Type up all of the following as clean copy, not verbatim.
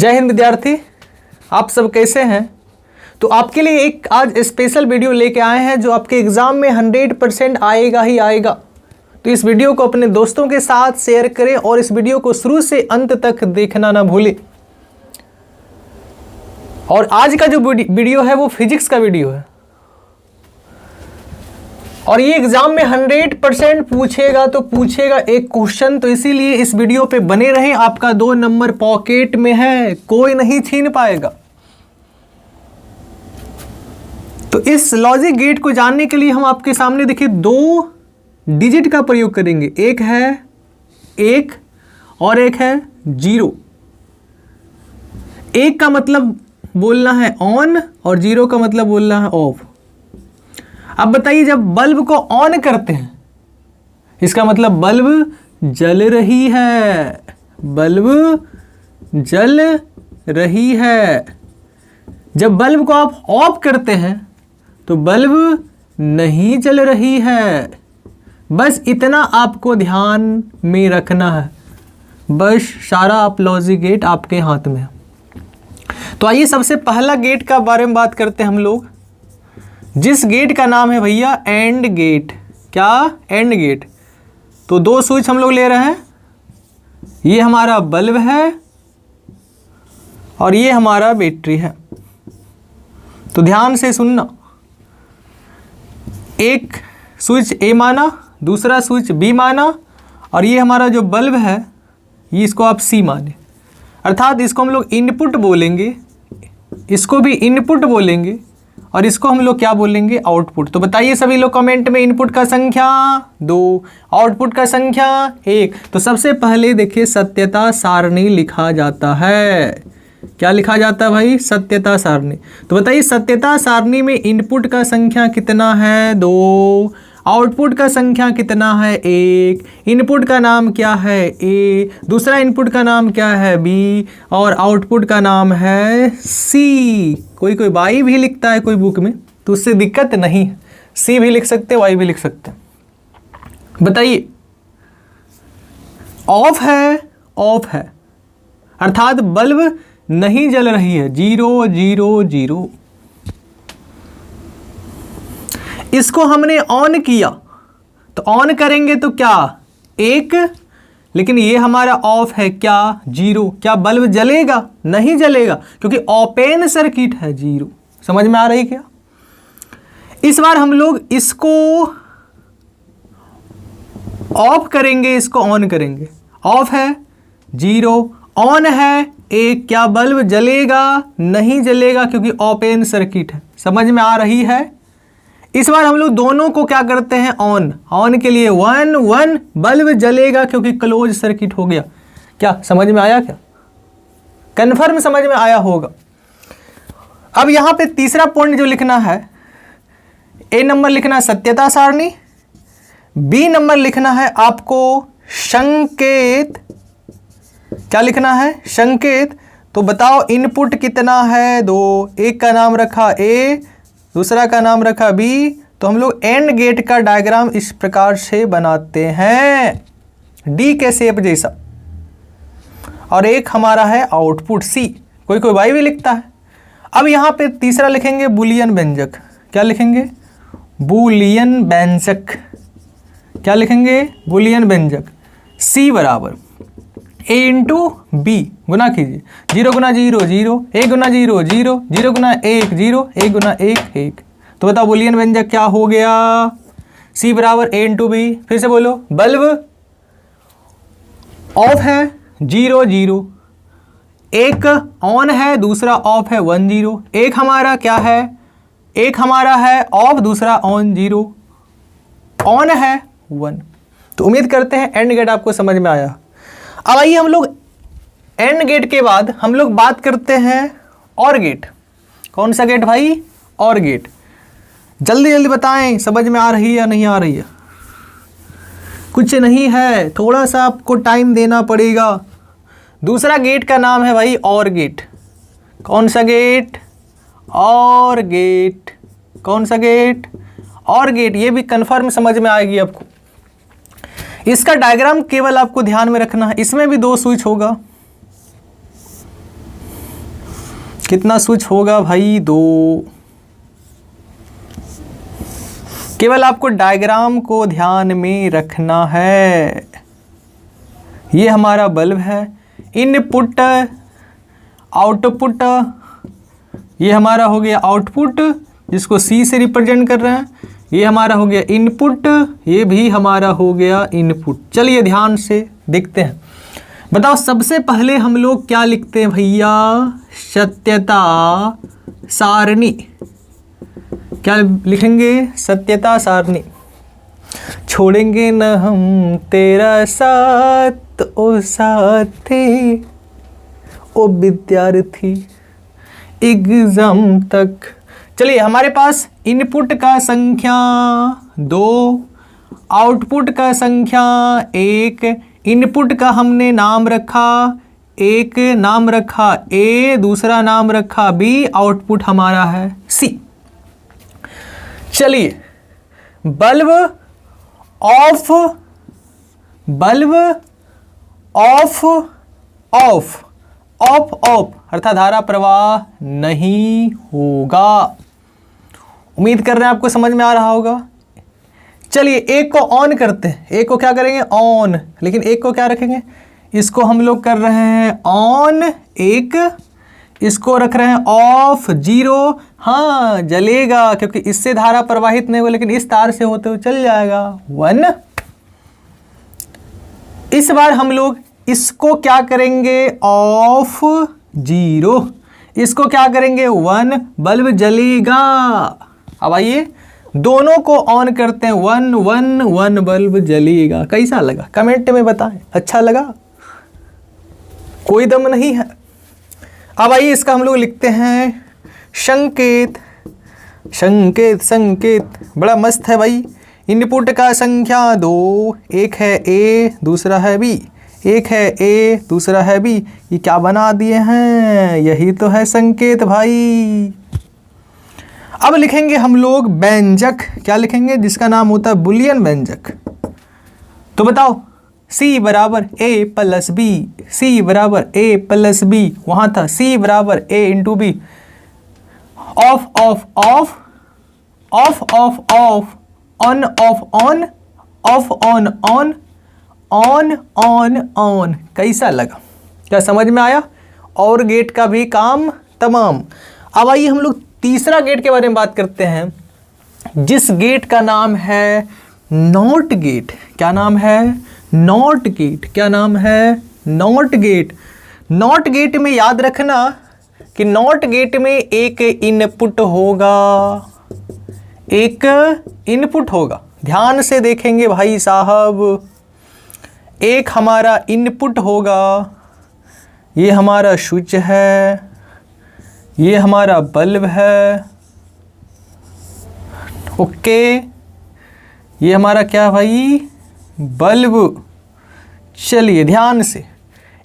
जय हिंद विद्यार्थी, आप सब कैसे हैं। तो आपके लिए एक आज स्पेशल वीडियो लेके आए हैं जो आपके एग्ज़ाम में 100% आएगा ही आएगा। तो इस वीडियो को अपने दोस्तों के साथ शेयर करें और इस वीडियो को शुरू से अंत तक देखना ना भूलें। और आज का जो वीडियो है वो फिजिक्स का वीडियो है और ये एग्जाम में 100% पूछेगा तो पूछेगा एक क्वेश्चन। तो इसीलिए इस वीडियो पे बने रहें, आपका 2 नंबर पॉकेट में है, कोई नहीं छीन पाएगा। तो इस लॉजिक गेट को जानने के लिए हम आपके सामने देखिए 2 डिजिट का प्रयोग करेंगे। एक है 1 और एक है 0। 1 का मतलब बोलना है ऑन और 0 का मतलब बोलना है ऑफ। अब बताइए, जब बल्ब को ऑन करते हैं इसका मतलब बल्ब जल रही है, बल्ब जल रही है। जब बल्ब को आप ऑफ करते हैं तो बल्ब नहीं जल रही है। बस इतना आपको ध्यान में रखना है, बस सारा आप लॉजिक गेट आपके हाथ में है। तो आइए सबसे पहला गेट का बारे में बात करते हैं हम लोग, जिस गेट का नाम है भैया एंड गेट। क्या? And gate. तो 2 स्विच हम लोग ले रहे हैं, ये हमारा बल्ब है और ये हमारा बैटरी है। तो ध्यान से सुनना, एक स्विच ए माना, दूसरा स्विच बी माना और ये हमारा जो बल्ब है ये इसको आप सी माने, अर्थात इसको हम लोग इनपुट बोलेंगे, इसको भी इनपुट बोलेंगे और इसको हम लोग क्या बोलेंगे? आउटपुट। तो बताइए सभी लोग कमेंट में, इनपुट का संख्या 2, आउटपुट का संख्या 1। तो सबसे पहले देखिए सत्यता सारणी लिखा जाता है। क्या लिखा जाता है भाई? सत्यता सारणी। तो बताइए सत्यता सारणी में इनपुट का संख्या कितना है? 2। आउटपुट का संख्या कितना है? 1। इनपुट का नाम क्या है? ए। दूसरा इनपुट का नाम क्या है? बी। और आउटपुट का नाम है सी। कोई वाई भी लिखता है कोई बुक में, तो उससे दिक्कत नहीं, सी भी लिख सकते, वाई भी लिख सकते। बताइए, ऑफ है, ऑफ है अर्थात बल्ब नहीं जल रही है, 0 0 0। इसको हमने ऑन किया, तो ऑन करेंगे तो क्या? 1, लेकिन ये हमारा ऑफ है, क्या? 0। क्या बल्ब जलेगा? नहीं जलेगा, क्योंकि ओपन सर्किट है, 0। समझ में आ रही क्या? इस बार हम लोग इसको ऑफ करेंगे, इसको ऑन करेंगे। ऑफ है 0, ऑन है 1। क्या बल्ब जलेगा? नहीं जलेगा, क्योंकि ओपन सर्किट है। समझ में आ रही है? इस बार हम लोग दोनों को क्या करते हैं? ऑन। ऑन के लिए 1 1 बल्ब जलेगा क्योंकि क्लोज सर्किट हो गया। क्या समझ में आया? क्या कंफर्म समझ में आया होगा। अब यहां पे तीसरा पॉइंट जो लिखना है, ए नंबर लिखना है सत्यता सारणी, बी नंबर लिखना है आपको संकेत। क्या लिखना है? संकेत। तो बताओ इनपुट कितना है? 2। एक का नाम रखा ए, दूसरा का नाम रखा बी। तो हम लोग एंड गेट का डायग्राम इस प्रकार से बनाते हैं, डी के शेप जैसा। और एक हमारा है आउटपुट सी। कोई वाई भी लिखता है। अब यहाँ पे तीसरा लिखेंगे बूलियन व्यंजक। क्या लिखेंगे? बूलियन व्यंजक। क्या लिखेंगे? बूलियन व्यंजक। सी बराबर ए इंटू बी, गुना कीजिए। 0 गुना 0 0, 1 गुना 0 0, 0 गुना 1 0, 1 गुना 1 1। तो बताओ बूलियन व्यंजक क्या हो गया? सी बराबर ए इंटू बी। फिर से बोलो, बल्ब ऑफ है 0 0, एक ऑन है, दूसरा ऑफ है 1 0। एक हमारा क्या है? एक हमारा है ऑफ, दूसरा ऑन 0, ऑन है 1। तो उम्मीद करते हैं एंड गेट आपको समझ में आया। अब आइए हम लोग एंड गेट के बाद हम लोग बात करते हैं और गेट। कौन सा गेट भाई? और गेट। जल्दी जल्दी बताएं, समझ में आ रही है या नहीं आ रही है? कुछ नहीं है, थोड़ा सा आपको टाइम देना पड़ेगा। दूसरा गेट का नाम है भाई और गेट। कौन सा गेट? और गेट। कौन सा गेट? और गेट। ये भी कंफर्म समझ में आएगी आपको। इसका डायग्राम केवल आपको ध्यान में रखना है। इसमें भी 2 स्विच होगा, कितना स्विच होगा भाई? 2। केवल आपको डायग्राम को ध्यान में रखना है। ये हमारा बल्ब है, इनपुट आउटपुट, ये हमारा हो गया आउटपुट जिसको C से रिप्रेजेंट कर रहे हैं, ये हमारा हो गया इनपुट, ये भी हमारा हो गया इनपुट। चलिए ध्यान से देखते हैं। बताओ सबसे पहले हम लोग क्या लिखते हैं भैया? सत्यता सारणी। क्या लिखेंगे? सत्यता सारणी। छोड़ेंगे न हम तेरा साथ ओ साथी, ओ विद्यार्थी एग्जाम तक। चलिए हमारे पास इनपुट का संख्या 2, आउटपुट का संख्या 1, इनपुट का हमने नाम रखा, एक नाम रखा A, दूसरा नाम रखा B, आउटपुट हमारा है C। चलिए bulb of, bulb of of of of अर्थात धारा प्रवाह नहीं होगा। उम्मीद कर रहे हैं आपको समझ में आ रहा होगा। चलिए एक को ऑन करते हैं। एक को क्या करेंगे? ऑन। लेकिन एक को क्या रखेंगे? इसको हम लोग कर रहे हैं ऑन, एक इसको रख रहे हैं ऑफ, 0। हाँ जलेगा क्योंकि इससे धारा प्रवाहित नहीं होगा, लेकिन इस तार से होते हुए चल जाएगा 1। इस बार हम लोग इसको क्या करेंगे? ऑफ, 0। इसको क्या करेंगे? 1। बल्ब जलेगा। अब आइए दोनों को ऑन करते हैं। 1 1 1 बल्ब जलेगा। कैसा लगा? कमेंट में बताएं। अच्छा लगा? कोई दम नहीं है। अब आइए इसका हम लोग लिखते हैं संकेत। संकेत संकेत बड़ा मस्त है भाई। इनपुट का संख्या 2, एक है A, दूसरा है B। एक है A, दूसरा है B। ये क्या बना दिए हैं? यही तो है संकेत भाई। अब लिखेंगे हम लोग व्यंजक। क्या लिखेंगे? जिसका नाम होता है बुलियन व्यंजक। तो बताओ C बराबर A प्लस B, C बराबर A प्लस B, वहां था C बराबर A into B। Of of of, of of of, on off on, of on on, on on on. कैसा लगा? क्या समझ में आया? और गेट का भी काम तमाम। अब आइए हम लोग तीसरा गेट के बारे में बात करते हैं, जिस गेट का नाम है नॉट गेट। क्या नाम है? NOT gate. क्या नाम है? NOT gate. नॉट गेट में याद रखना कि नॉट गेट में एक इनपुट होगा, एक इनपुट होगा। ध्यान से देखेंगे भाई साहब। एक हमारा इनपुट होगा, ये हमारा स्विच है, ये हमारा बल्ब है, ओके। ये हमारा क्या भाई? बल्ब। चलिए ध्यान से,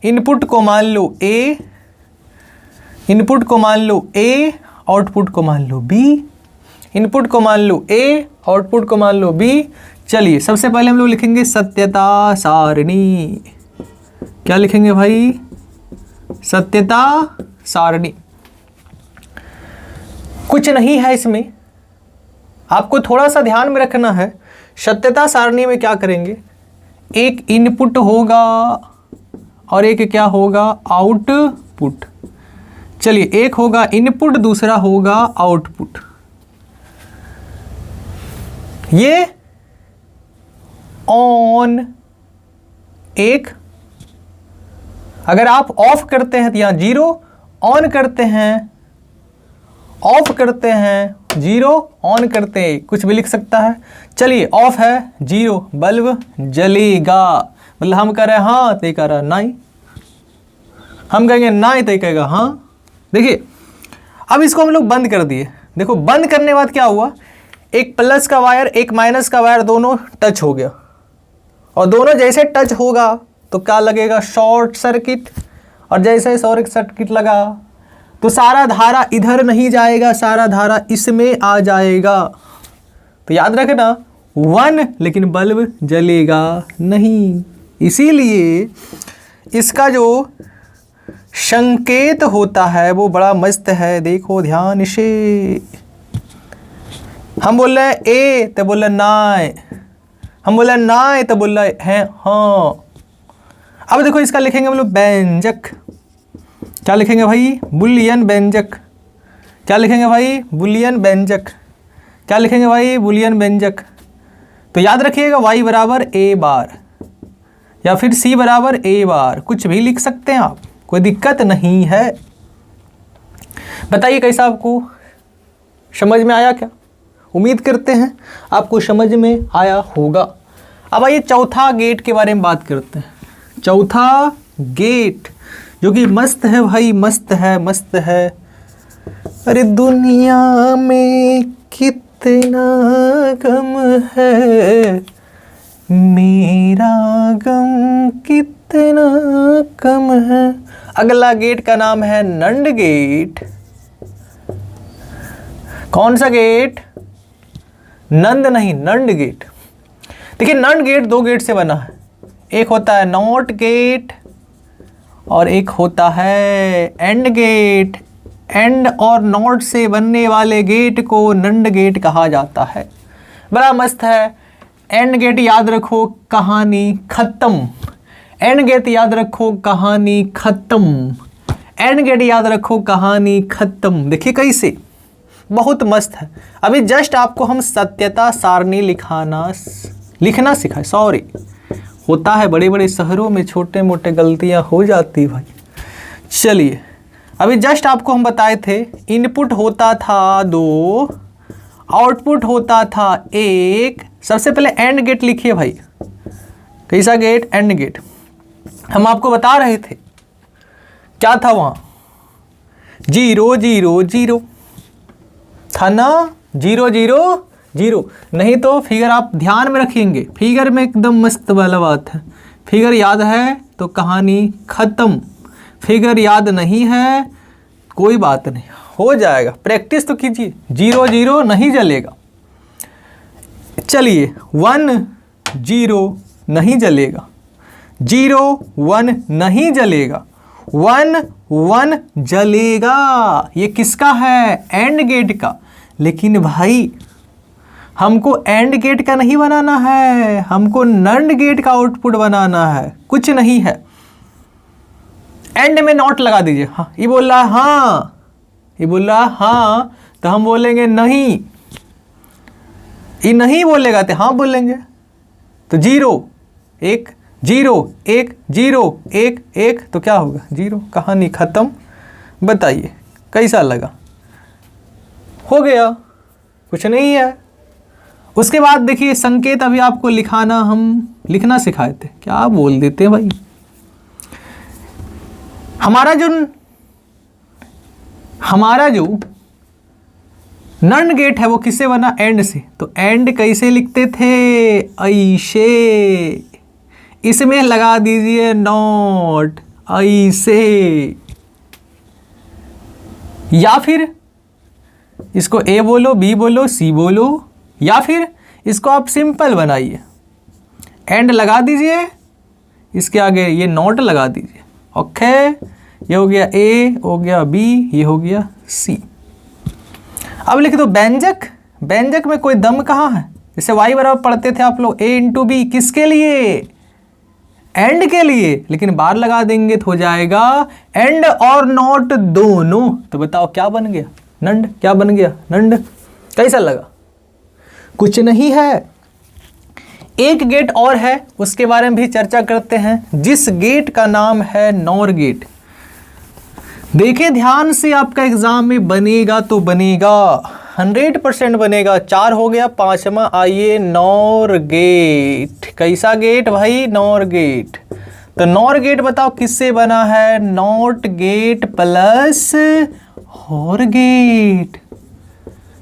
इनपुट को मान लो A, इनपुट को मान लो A, आउटपुट को मान लो B। इनपुट को मान लो A, आउटपुट को मान लो B। चलिए सबसे पहले हम लोग लिखेंगे सत्यता सारणी। क्या लिखेंगे भाई? सत्यता सारणी। कुछ नहीं है इसमें, आपको थोड़ा सा ध्यान में रखना है। सत्यता सारणी में क्या करेंगे? एक इनपुट होगा और एक क्या होगा? आउटपुट। चलिए एक होगा इनपुट, दूसरा होगा आउटपुट। ये ऑन एक, अगर आप ऑफ करते हैं तो यहां 0, ऑन करते हैं, ऑफ करते हैं 0, ऑन करते हैं, कुछ भी लिख सकता है। चलिए ऑफ है 0, बल्ब जलेगा। मतलब हम कह रहे हैं हाँ तो कह रहा है नहीं, हम कहेंगे नहीं तो कहेगा हाँ। देखिए अब इसको हम लोग बंद कर दिए। देखो बंद करने के बाद क्या हुआ? एक प्लस का वायर एक माइनस का वायर दोनों टच हो गया, और दोनों जैसे टच होगा तो क्या लगेगा? Short circuit. और जैसे शॉर्ट सर्किट लगा तो सारा धारा इधर नहीं जाएगा, सारा धारा इसमें आ जाएगा। तो याद रखना 1, लेकिन बल्ब जलेगा नहीं। इसीलिए इसका जो संकेत होता है वो बड़ा मस्त है, देखो ध्यान से। हम बोल रहे हैं ए तो बोल रहे नाय, हम बोल रहे हैं नाय तो बोल रहे हैं हाँ। अब देखो इसका लिखेंगे हम लोग व्यंजक। क्या लिखेंगे भाई? बुलियन व्यंजक। क्या लिखेंगे भाई? बुलियन व्यंजक। क्या लिखेंगे भाई? बुलियन व्यंजक। तो याद रखिएगा y बराबर a बार या फिर c बराबर a बार, कुछ भी लिख सकते हैं आप, कोई दिक्कत नहीं है। बताइए कैसा आपको समझ में आया क्या? उम्मीद करते हैं आपको समझ में आया होगा। अब आइए चौथा गेट के बारे में बात करते हैं। चौथा गेट जो कि मस्त है भाई, मस्त है, मस्त है। अरे दुनिया में कितना गम है, मेरा गम कितना कम है। अगला गेट का नाम है नंद गेट। कौन सा गेट? नंद नहीं, नंद गेट। देखिए नंद गेट दो गेट से बना है, एक होता है नॉट गेट और एक होता है एंड गेट। एंड और नॉट से बनने वाले गेट को नंद गेट कहा जाता है। बड़ा मस्त है। एंड गेट याद रखो, कहानी खत्म। एंड गेट याद रखो, कहानी खत्म। एंड गेट याद रखो, कहानी खत्म। देखिए कैसे, बहुत मस्त है। अभी जस्ट आपको हम सत्यता सारणी लिखना सिखाए। सॉरी, होता है बड़े बड़े शहरों में छोटे मोटे गलतियां हो जाती भाई। चलिए, अभी जस्ट आपको हम बताए थे इनपुट होता था 2, आउटपुट होता था 1। सबसे पहले एंड गेट लिखिए भाई। कैसा गेट? And gate. हम आपको बता रहे थे क्या था वहां, 0 0 0 था ना, 0 0 0। नहीं तो फिगर आप ध्यान में रखेंगे, फिगर में एकदम मस्त वाला बात है। फिगर याद है तो कहानी खत्म, फिगर याद नहीं है कोई बात नहीं, हो जाएगा, प्रैक्टिस तो कीजिए। 0 0 नहीं जलेगा। चलिए 1 0 नहीं जलेगा, 0 1 नहीं जलेगा, 1 1 जलेगा। ये किसका है? एंड गेट का। लेकिन भाई हमको एंड गेट का नहीं बनाना है, हमको नंद गेट का आउटपुट बनाना है। कुछ नहीं है, एंड में नॉट लगा दीजिए। हाँ, ये बोल रहा है हाँ, ये बोल रहा है हाँ, तो हम बोलेंगे नहीं। ये नहीं बोलेगा तो हाँ बोलेंगे। तो 0 1 0 1 0 1 1, तो क्या होगा? 0। कहानी खत्म। बताइए कैसा लगा? हो गया, कुछ नहीं है। उसके बाद देखिए संकेत अभी आपको लिखना सिखाए थे, क्या बोल देते हैं भाई। हमारा जो नंद गेट है वो किससे बना? एंड से। तो एंड कैसे लिखते थे? ऐसे। इसमें लगा दीजिए नॉट, ऐसे। या फिर इसको ए बोलो, बी बोलो, सी बोलो, या फिर इसको आप सिंपल बनाइए, एंड लगा दीजिए, इसके आगे ये नॉट लगा दीजिए। ओके, ये हो गया ए, हो गया बी, ये हो गया सी। अब लिख दो व्यंजक। व्यंजक में कोई दम कहाँ है? जैसे y बराबर पढ़ते थे आप लोग, a इंटू बी, किसके लिए? एंड के लिए। लेकिन बार लगा देंगे तो हो जाएगा एंड और नॉट दोनों। तो बताओ क्या बन गया? नंद। क्या बन गया? नंद। कैसा लगा? कुछ नहीं है। एक गेट और है, उसके बारे में भी चर्चा करते हैं, जिस गेट का नाम है नॉर गेट। देखिए ध्यान से, आपका एग्जाम में बनेगा तो बनेगा, 100% बनेगा। 4 हो गया, 5वां आइए नॉर गेट। कैसा गेट भाई? NOR gate. तो नॉर गेट बताओ किससे बना है? नॉट गेट प्लस और गेट।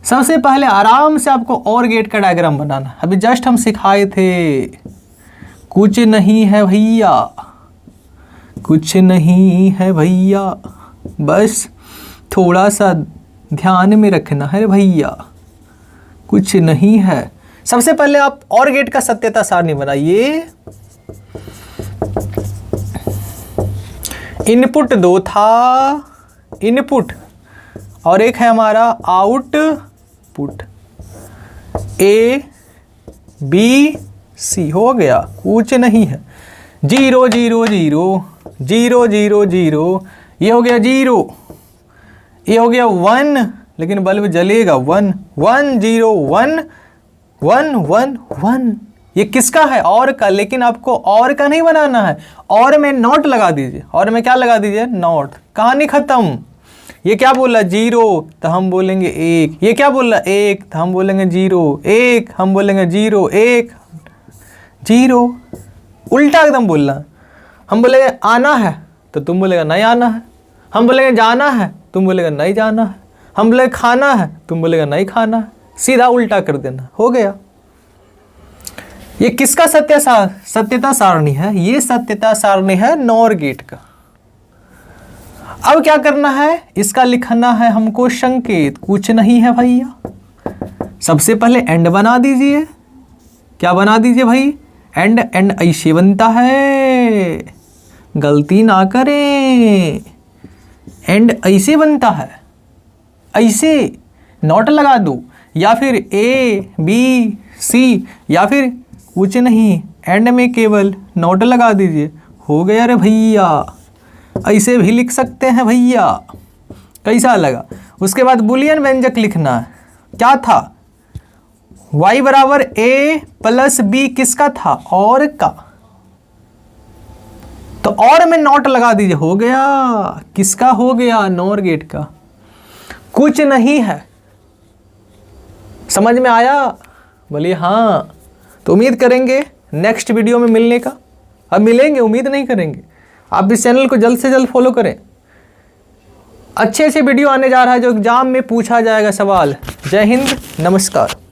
सबसे पहले आराम से आपको और गेट का डायग्राम बनाना। अभी जस्ट हम सिखाए थे, कुछ नहीं है भैया, कुछ नहीं है भैया, बस थोड़ा सा ध्यान में रखना है भैया, कुछ नहीं है। सबसे पहले आप और गेट का सत्यता सारणी बनाइए। इनपुट 2 था, इनपुट, और एक है हमारा आउटपुट, ए बी सी। हो गया, कुछ नहीं है। 0 0 0 0 0 0, ये हो गया 0, ये हो गया 1, लेकिन बल्ब जलेगा 1 1 0 1 1 1 1। ये किसका है? और का, लेकिन आपको और का नहीं बनाना है, और में नॉट लगा दीजिए, और में क्या लगा दीजिए? नॉट। कहानी खत्म। ये क्या बोला? 0, तो हम बोलेंगे 1। ये क्या बोला? 1, तो हम बोलेंगे 0 1, हम बोलेंगे 0 1 0। उल्टा एकदम बोलना। हम बोलेंगे आना है, तो तुम बोलेगा नहीं आना है। हम बोलेंगे जाना है, तुम बोलेगा नहीं जाना है। हम बोले खाना है, तुम बोलेगा नहीं खाना है। सीधा उल्टा कर देना, हो गया। ये किसका सत्यता सारणी है? ये सत्यता सारणी है नॉर गेट का। अब क्या करना है? इसका लिखना है हमको संकेत। कुछ नहीं है भैया। सबसे पहले एंड बना दीजिए। क्या बना दीजिए भाई? एंड। एंड ऐसे बनता है, गलती ना करें। एंड ऐसे बनता है, ऐसे नॉट लगा दो, या फिर ए बी सी, या फिर कुछ नहीं, एंड में केवल नॉट लगा दीजिए। हो गया रे भैया। ऐसे भी लिख सकते हैं भैया। कैसा लगा? उसके बाद बुलियन व्यंजक लिखना है। क्या था? y बराबर a प्लस बी किसका था? और का। तो और में नॉट लगा दीजिए। हो गया। किसका हो गया? नॉर गेट का। कुछ नहीं है। समझ में आया? बोलिए हाँ। तो उम्मीद करेंगे नेक्स्ट वीडियो में मिलने का। अब मिलेंगे, उम्मीद नहीं करेंगे। आप इस चैनल को जल्द से जल्द फॉलो करें। अच्छे वीडियो आने जा रहा है जो एग्जाम में पूछा जाएगा सवाल। जय हिंद, नमस्कार।